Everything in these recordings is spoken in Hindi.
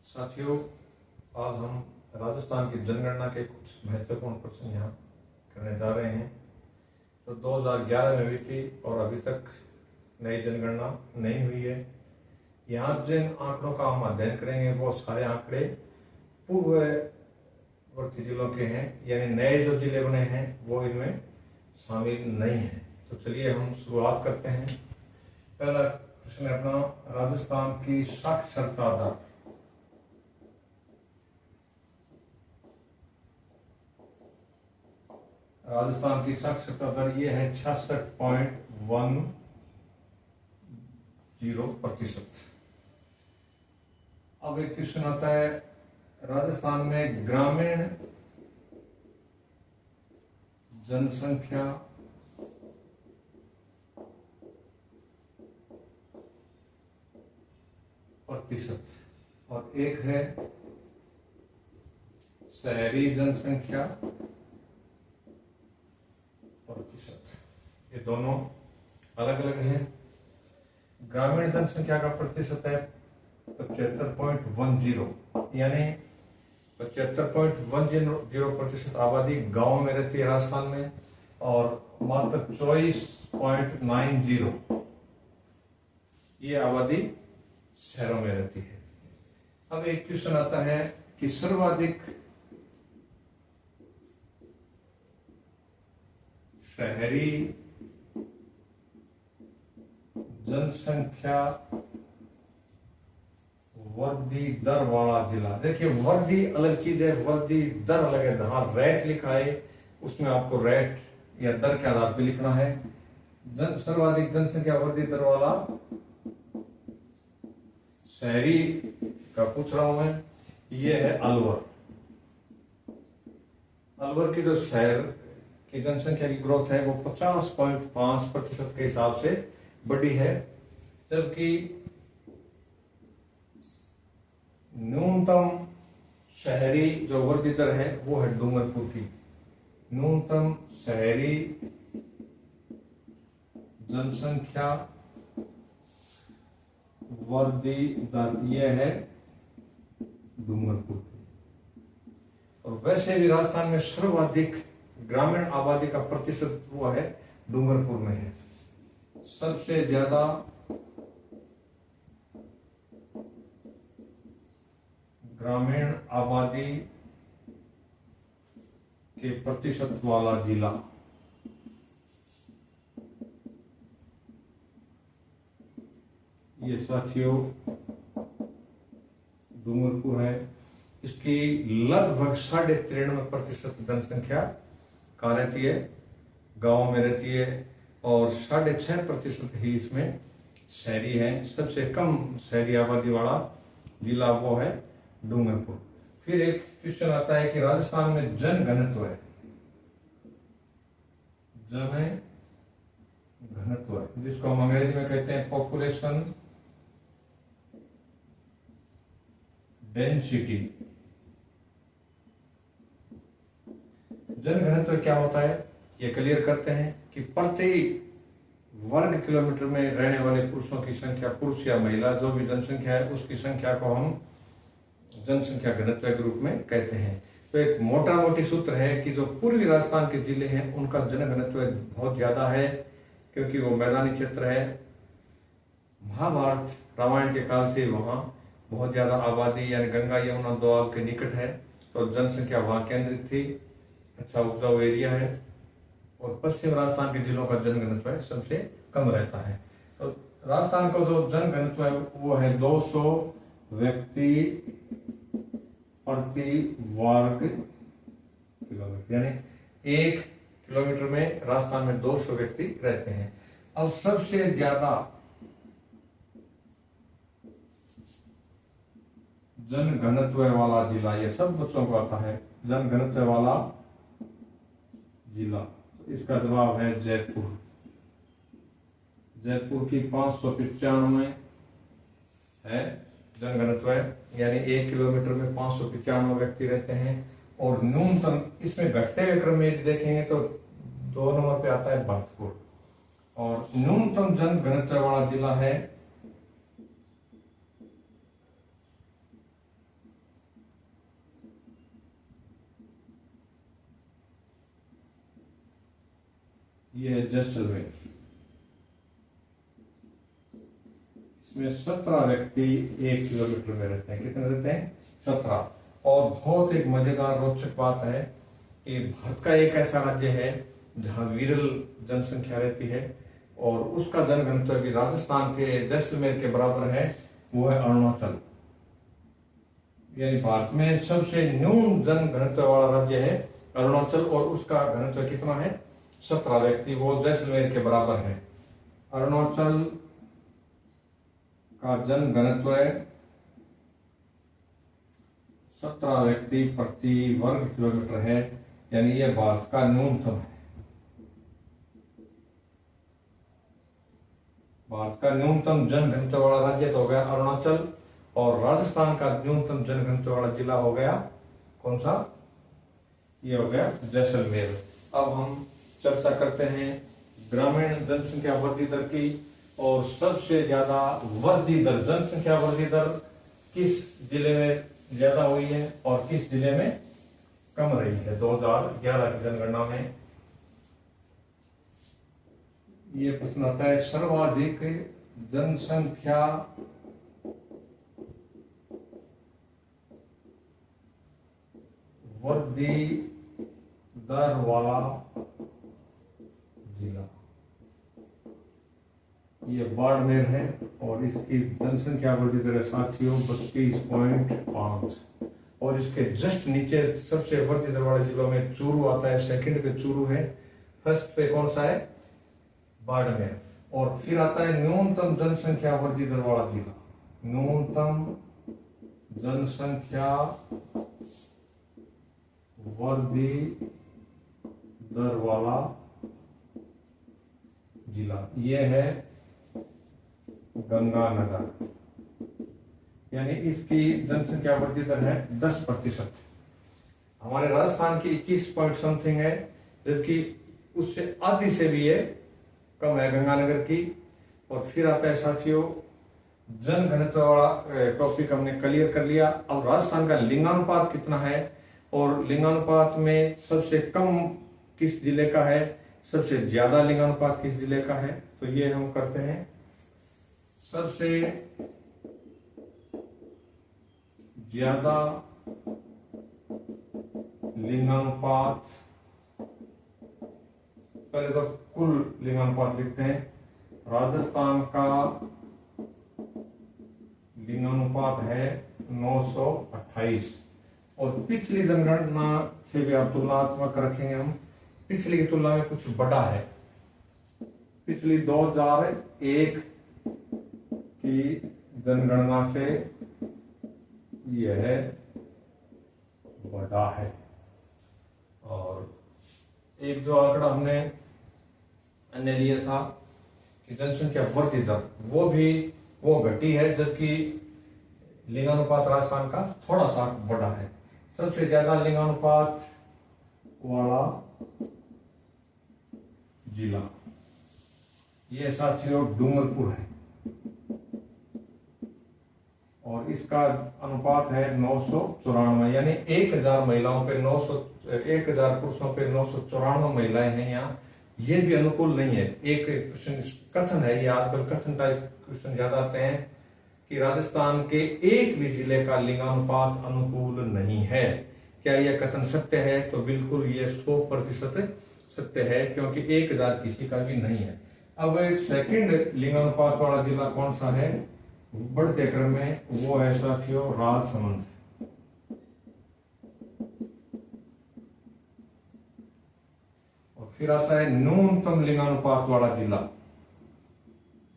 साथियों, आज हम राजस्थान की जनगणना के कुछ महत्वपूर्ण प्रश्न यहाँ करने जा रहे हैं। तो 2011 में हुई थी और अभी तक नई जनगणना नहीं हुई है। यहाँ जिन आंकड़ों का हम अध्ययन करेंगे वो सारे आंकड़े पूर्ववर्ती जिलों के हैं, यानी नए जो जिले बने हैं वो इनमें शामिल नहीं है। तो चलिए हम शुरुआत करते हैं। पहला प्रश्न है अपना, राजस्थान की साक्षरता दर। राजस्थान की साक्षरता दर ये है 66.10%। अब एक क्वेश्चन आता है, राजस्थान में ग्रामीण जनसंख्या प्रतिशत, और एक है शहरी जनसंख्या प्रतिशत। ये दोनों अलग अलग हैं। ग्रामीण जनसंख्या का प्रतिशत है 75.10, यानी 75.10% आबादी गांव में रहती है राजस्थान में, और मात्र 24.90 ये आबादी शहरों में रहती है। अब एक क्वेश्चन आता है कि सर्वाधिक शहरी जनसंख्या वृद्धि दर वाला जिला। देखिए, वृद्धि अलग चीज है, वृद्धि दर अलग है। जहां रेट लिखा है उसमें आपको रेट या दर के आधार पर लिखना है। सर्वाधिक जनसंख्या वृद्धि दर वाला शहरी का पूछ रहा हूं मैं, ये है अलवर। अलवर की जो शहर की जनसंख्या की ग्रोथ है वो 50.5% के हिसाब से बढ़ी है, जबकि न्यूनतम शहरी जो वृद्धि दर है वो है डूंगरपुर की। न्यूनतम शहरी जनसंख्या वृद्धि दर ये है डूंगरपुर की। और वैसे भी राजस्थान में सर्वाधिक ग्रामीण आबादी का प्रतिशत वो है डूंगरपुर में है। सबसे ज्यादा ग्रामीण आबादी के प्रतिशत वाला जिला ये साथियों डूंगरपुर है। इसकी लगभग 93.5% जनसंख्या कहाँ रहती है, गांव में रहती है, और 6.5% ही इसमें शहरी है। सबसे कम शहरी आबादी वाला जिला वो है डूंगरपुर। फिर एक क्वेश्चन आता है कि राजस्थान में जनघनत्व है, जनघनत्व जिसको हम अंग्रेजी में कहते हैं पॉपुलेशन डेंसिटी। जनघनत्व क्या होता है ये क्लियर करते हैं कि प्रति वर्ग किलोमीटर में रहने वाले पुरुषों की संख्या, पुरुष या महिला जो भी जनसंख्या है उसकी संख्या को हम जनसंख्या घनत्व के रूप में कहते हैं। तो एक मोटा मोटी सूत्र है कि जो पूर्वी राजस्थान के जिले हैं उनका जनघनत्व बहुत ज्यादा है, क्योंकि वो मैदानी क्षेत्र है। महाभारत रामायण के काल से वहां बहुत ज्यादा आबादी, यानी गंगा यमुना दोआब के निकट है, तो जनसंख्या वहां केंद्रित थी। अच्छा उपजाऊ एरिया है, और पश्चिम राजस्थान के जिलों का जनघनत्व है सबसे कम रहता है। तो राजस्थान का जो जनघनत्व है वो है 200 व्यक्ति प्रति वर्ग किलोमीटर, यानी 1 किलोमीटर में राजस्थान में 200 व्यक्ति रहते हैं। अब सबसे ज्यादा जनघनत्व वाला जिला, ये सब बच्चों को आता है, जनघनत्व वाला जिला, इसका जवाब है जयपुर। जयपुर की 595 है जनघनत्व, यानी 1 किलोमीटर में 595 व्यक्ति रहते हैं। और न्यूनतम इसमें घटते हुए क्रम में देखेंगे तो 2 नंबर पे आता है भरतपुर, और न्यूनतम जनघनत्व वाला जिला है ये है जैसलमेर। इसमें 17 व्यक्ति 1 किलोमीटर में रहते हैं। कितने रहते हैं? 17। और बहुत एक मजेदार रोचक बात है कि भारत का एक ऐसा राज्य है जहां विरल जनसंख्या रहती है और उसका जनघनत्व भी राजस्थान के जैसलमेर के बराबर है, वो है अरुणाचल। यानी भारत में सबसे न्यून जनघनत्व वाला राज्य है अरुणाचल और उसका घनत्व कितना है? 17 व्यक्ति, वो जैसलमेर के बराबर है। अरुणाचल का जनघनत्व है 17 व्यक्ति प्रति वर्ग किलोमीटर है, यानी यह भारत का न्यूनतम है। भारत का न्यूनतम जनघनत्व वाला राज्य तो हो गया अरुणाचल और राजस्थान का न्यूनतम जनघनत्व वाला जिला हो गया कौन सा? ये हो गया जैसलमेर। अब हम चर्चा करते हैं ग्रामीण जनसंख्या वृद्धि दर की और सबसे ज्यादा वृद्धि दर, जनसंख्या वृद्धि दर किस जिले में ज्यादा हुई है और किस जिले में कम रही है 2011 की जनगणना में। ये प्रश्न आता है, सर्वाधिक जनसंख्या वृद्धि दर वाला जिला, ये बाड़मेर है और इसकी जनसंख्या वृद्धि दर साथियों 32.5। और इसके जस्ट नीचे सबसे वृद्धि दर वाले जिलों में चूरू आता है, सेकंड पे चूरू है, फर्स्ट पे कौन सा है? बाड़मेर। और फिर आता है न्यूनतम जनसंख्या वृद्धि दर वाला जिला, न्यूनतम जनसंख्या वृद्धि दर वाला जिला, यह है गंगानगर। यानी इसकी जनसंख्या वृद्धि दर है 10%। हमारे राजस्थान की 21 पॉइंट समथिंग है, जबकि उससे आधी से भी ये कम है गंगानगर की। और फिर आता है साथियों जनघनत्व वाला टॉपिक हमने क्लियर कर लिया। अब राजस्थान का लिंगानुपात कितना है और लिंगानुपात में सबसे कम किस जिले का है, सबसे ज्यादा लिंगानुपात किस जिले का है, तो ये हम करते हैं। सबसे ज्यादा लिंगानुपात, पहले तो कुल लिंगानुपात लिखते हैं। राजस्थान का लिंगानुपात है 928 और पिछली जनगणना से भी आप तुलनात्मक रखेंगे हम, पिछली की तुलना में कुछ बड़ा है। पिछली 2001 की जनगणना से यह बड़ा है। और एक जो आंकड़ा हमने अन्य लिया था कि जनसंख्या वृद्धि दर, वो घटी है, जबकि लिंगानुपात राजस्थान का थोड़ा सा बड़ा है। सबसे ज्यादा लिंगानुपात वाला जिला ये साथियों डूंगरपुर है और इसका अनुपात है 994, यानी 1000 महिलाओं पे 1000 पुरुषों पे 994 महिलाएं हैं यहाँ। ये भी अनुकूल नहीं है। एक क्वेश्चन कथन है, ये आजकल कथन टाइप क्वेश्चन ज्यादा आते हैं कि राजस्थान के एक भी जिले का लिंगानुपात अनुकूल नहीं है। क्या यह कथन सत्य है? तो बिल्कुल ये 100% सत्य है, क्योंकि 1000 किसी का भी नहीं है। अब सेकंड लिंगानुपात वाला जिला कौन सा है बढ़ते क्रम में? वो है साथियों राजसमंद। और फिर आता है न्यूनतम लिंगानुपात वाला जिला,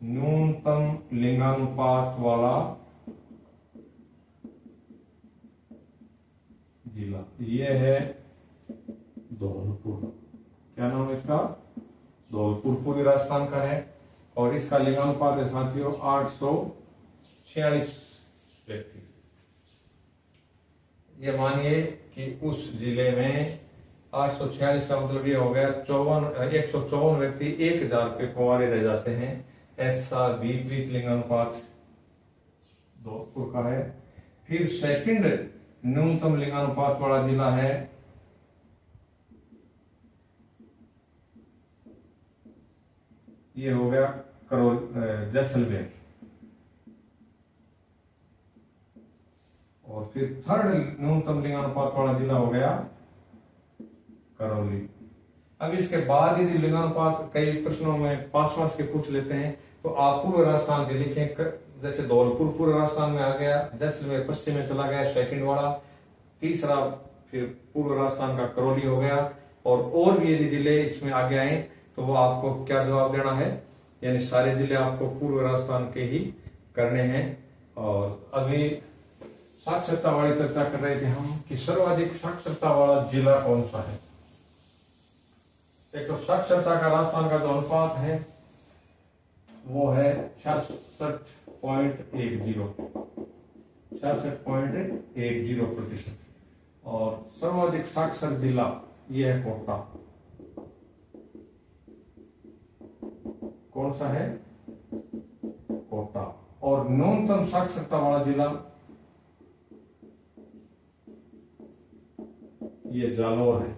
न्यूनतम लिंगानुपात वाला जिला ये है धौलपुर। क्या नाम है इसका? धौलपुर पूर्वी राजस्थान का है और इसका लिंगानुपात है साथियों 846 व्यक्ति। ये मानिए कि उस जिले में 846 का मतलब ये हो गया 154 व्यक्ति 1000 पे कुंवारे रह जाते हैं। ऐसा विपरीत लिंगानुपात धौलपुर का है। फिर सेकंड न्यूनतम लिंगानुपात वाला जिला है ये हो गया करोल जैसलमेर। और फिर थर्ड न्यूनतम लिंगानुपात वाला जिला हो गया करौली। अब इसके बाद यदि लिंगानुपात कई प्रश्नों में 5 मार्क्स के पूछ लेते हैं तो आप पूर्व राजस्थान के लिखें, जैसे धौलपुर पूर्व राजस्थान में आ गया, जैसलमेर पश्चिम में चला गया सेकंड वाला, तीसरा फिर पूर्व राजस्थान का करौली हो गया। और भी यदि जिले इसमें आगे आए तो वो आपको क्या जवाब देना है, यानी सारे जिले आपको पूर्व राजस्थान के ही करने हैं। और अभी साक्षरता वाली चर्चा कर रहे थे हम कि सर्वाधिक साक्षरता वाला जिला कौन सा है। एक तो साक्षरता का राजस्थान का जो अनुपात है वो है 66.10%। और सर्वाधिक साक्षर जिला ये है कोटा। कौन सा है? कोटा। और न्यूनतम साक्षरता वाला जिला ये जालोर है।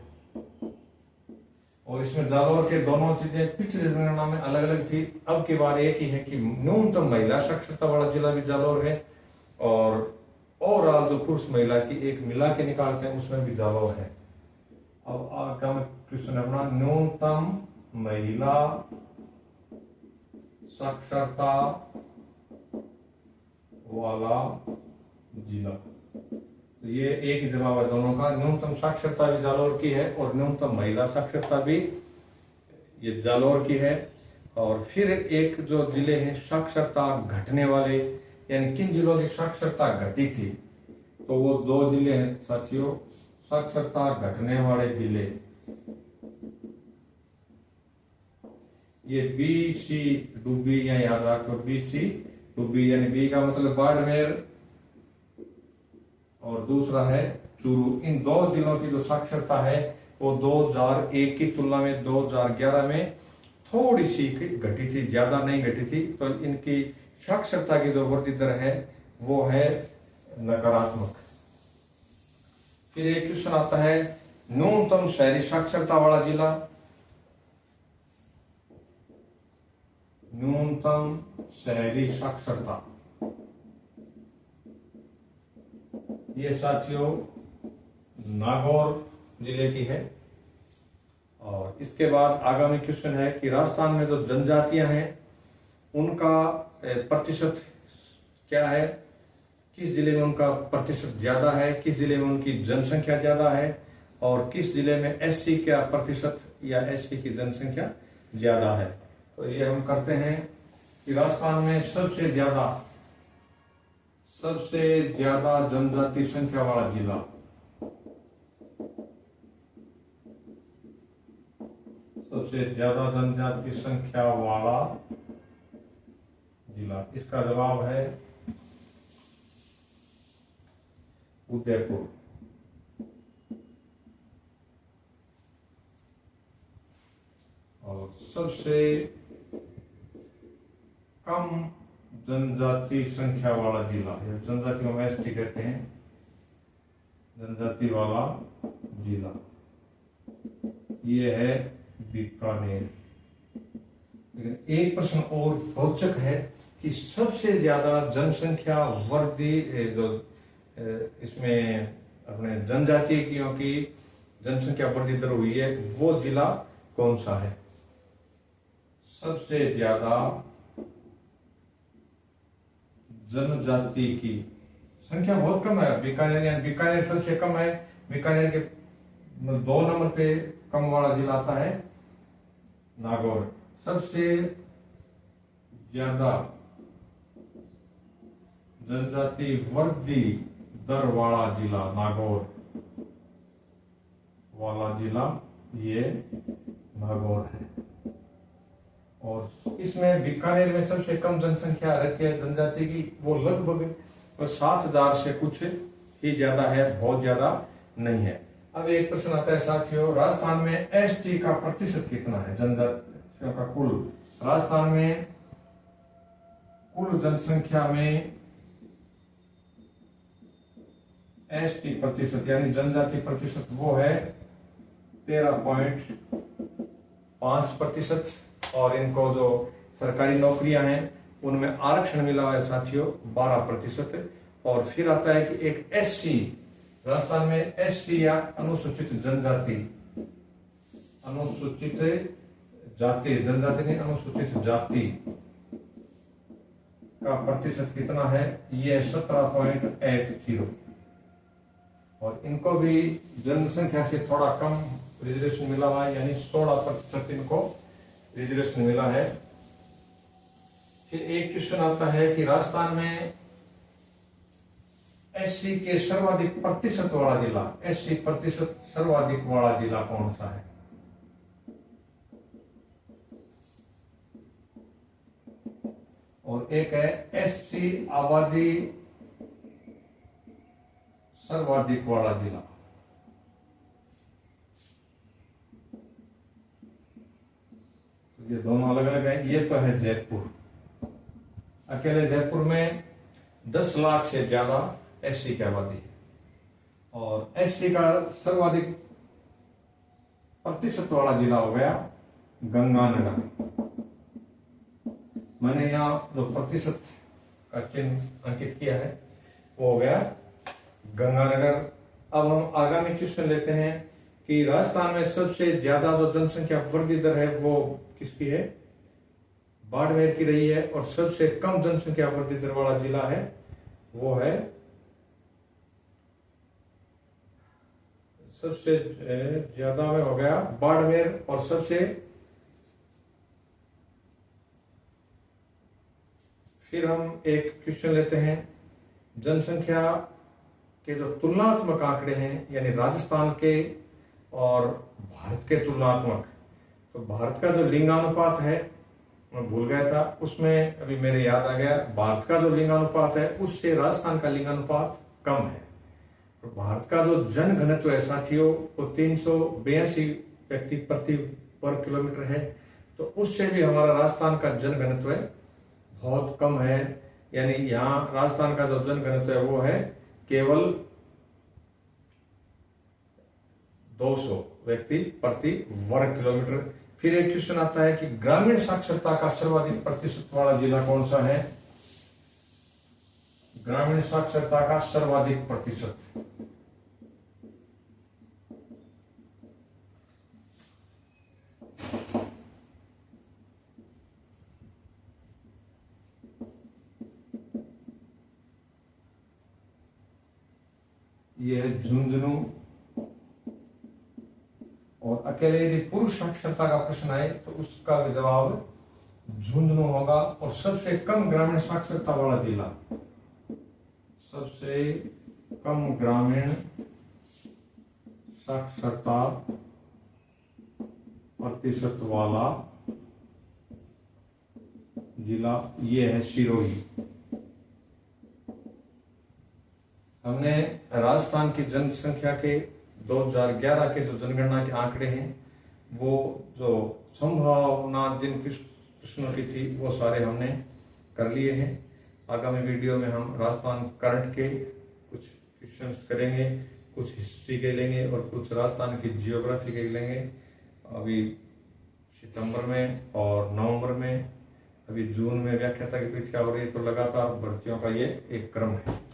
और इसमें जालोर के दोनों चीजें पिछले जनगणना में अलग अलग थी, अब की बार एक ही है कि न्यूनतम महिला साक्षरता वाला जिला भी जालोर है, और ओवरऑल जो पुरुष महिला की एक मिला के निकालते हैं उसमें भी जालोर है। अब आगे क्वेश्चन है अपना, न्यूनतम महिला साक्षरता वाला जिला, तो ये एक ही जवाब है दोनों का। न्यूनतम साक्षरता भी जालोर की है और न्यूनतम महिला साक्षरता भी ये जालोर की है। और फिर एक जो जिले हैं साक्षरता घटने वाले, यानी किन जिलों की साक्षरता घटी थी, तो वो 2 जिले हैं साथियों, साक्षरता घटने वाले जिले। ये बी सी डूबी, या याद रखो बी सी डूबी, यानी बी का मतलब बाड़मेर और दूसरा है चूरू। इन 2 जिलों की जो साक्षरता है वो 2001 की तुलना में 2011 में थोड़ी सी घटी थी, ज्यादा नहीं घटी थी। तो इनकी साक्षरता की जो वृद्धि दर है वो है नकारात्मक। फिर एक क्वेश्चन आता है, न्यूनतम शहरी साक्षरता वाला जिला। न्यूनतम शहरी साक्षरता ये साथियों नागौर जिले की है। और इसके बाद आगामी क्वेश्चन है कि राजस्थान में जो जनजातियां हैं उनका प्रतिशत क्या है, किस जिले में उनका प्रतिशत ज्यादा है, किस जिले में उनकी जनसंख्या ज्यादा है, और किस जिले में एससी का प्रतिशत या एससी की जनसंख्या ज्यादा है। तो ये हम करते हैं कि राजस्थान में सबसे ज्यादा जनजाति संख्या वाला जिला, सबसे ज्यादा जनजाति संख्या वाला जिला, इसका जवाब है उदयपुर। और सबसे कम जनजाति संख्या वाला जिला, जनजातियों में एसटी कहते हैं, जनजाति वाला जिला ये है बीकानेर। लेकिन एक प्रश्न और रोचक है कि सबसे ज्यादा जनसंख्या वृद्धि जो इसमें अपने जनजातीयों की जनसंख्या वृद्धि दर हुई है वो जिला कौन सा है? सबसे ज्यादा जनजाति की संख्या बहुत कम है बीकानेर, यानी बीकानेर सबसे कम है। बीकानेर के 2 नंबर पे कम वाला जिला आता है नागौर। सबसे ज्यादा जनजाति वृद्धि दर वाला जिला नागौर वाला जिला ये नागौर है। और इसमें बीकानेर में सबसे कम जनसंख्या रहती है जनजाति की, वो लगभग 7,000 से कुछ ही ज्यादा है, बहुत ज्यादा नहीं है। अब एक प्रश्न आता है साथियों, राजस्थान में एसटी का प्रतिशत कितना है जनजातियों का कुल? राजस्थान में कुल जनसंख्या में एसटी प्रतिशत यानी जनजाति प्रतिशत वो है 13.5%। और इनको जो सरकारी नौकरियां हैं उनमें आरक्षण मिला हुआ है साथियों 12%। और फिर आता है कि एक एससी, राजस्थान में एससी या अनुसूचित जनजाति, अनुसूचित जाति, जनजाति नहीं अनुसूचित जाति का प्रतिशत कितना है, ये 17.80। और इनको भी जनसंख्या से थोड़ा कम रिजर्वेशन मिला हुआ है, यानी 16% इनको रिजर्वेशन मिला है। फिर एक क्वेश्चन आता है कि राजस्थान में एससी के सर्वाधिक प्रतिशत वाला जिला, एससी प्रतिशत सर्वाधिक वाला जिला कौन सा है? और एक है एससी आबादी सर्वाधिक वाला जिला। ये दोनों अलग अलग है। ये तो है जयपुर, अकेले जयपुर में 10 लाख से ज्यादा एससी की आबादी है। और एससी का सर्वाधिक प्रतिशत वाला जिला हो गया गंगानगर। मैंने यहां जो प्रतिशत का चिन्ह अंकित किया है वो हो गया गंगानगर। अब हम आगामी क्वेश्चन लेते हैं कि राजस्थान में सबसे ज्यादा जो जनसंख्या वृद्धि दर है वो किसकी है? बाड़मेर की रही है। और सबसे कम जनसंख्या वृद्धि दर वाला जिला है वो है, सबसे ज्यादा में हो गया बाड़मेर। और सबसे फिर हम एक क्वेश्चन लेते हैं, जनसंख्या के जो तुलनात्मक आंकड़े हैं, यानी राजस्थान के और भारत के तुलनात्मक। तो भारत का जो लिंगानुपात है, मैं भूल गया था, उसमें अभी मेरे याद आ गया, भारत का जो लिंगानुपात है उससे राजस्थान का लिंगानुपात कम है। तो भारत का जो जन घनत्व है साथियों वो 382 व्यक्ति प्रति वर्ग किलोमीटर है। तो उससे भी हमारा राजस्थान का जन घनत्व बहुत कम है। यानी यहाँ राजस्थान का जो जन घनत्व है वो है केवल 200 व्यक्ति प्रति वर्ग किलोमीटर। फिर एक क्वेश्चन आता है कि ग्रामीण साक्षरता का सर्वाधिक प्रतिशत वाला जिला कौन सा है? ग्रामीण साक्षरता का सर्वाधिक प्रतिशत, ये है झुंझुनू। और अकेले यदि पुरुष साक्षरता का प्रश्न आए तो उसका भी जवाब झुंझुनू होगा। और सबसे कम ग्रामीण साक्षरता वाला जिला, सबसे कम ग्रामीण साक्षरता प्रतिशत वाला जिला ये है सिरोही। हमने राजस्थान की जनसंख्या के 2011 के जो जनगणना के आंकड़े हैं वो जो संभावना जिन प्रश्नों की थी वो सारे हमने कर लिए हैं। आगामी वीडियो में हम राजस्थान करंट के कुछ क्वेश्चंस करेंगे, कुछ हिस्ट्री के लेंगे और कुछ राजस्थान की जियोग्राफी के लेंगे। अभी सितंबर में और नवंबर में, अभी जून में व्याख्याता की परीक्षा हो रही है। तो लगातार भर्तियों का ये एक क्रम है।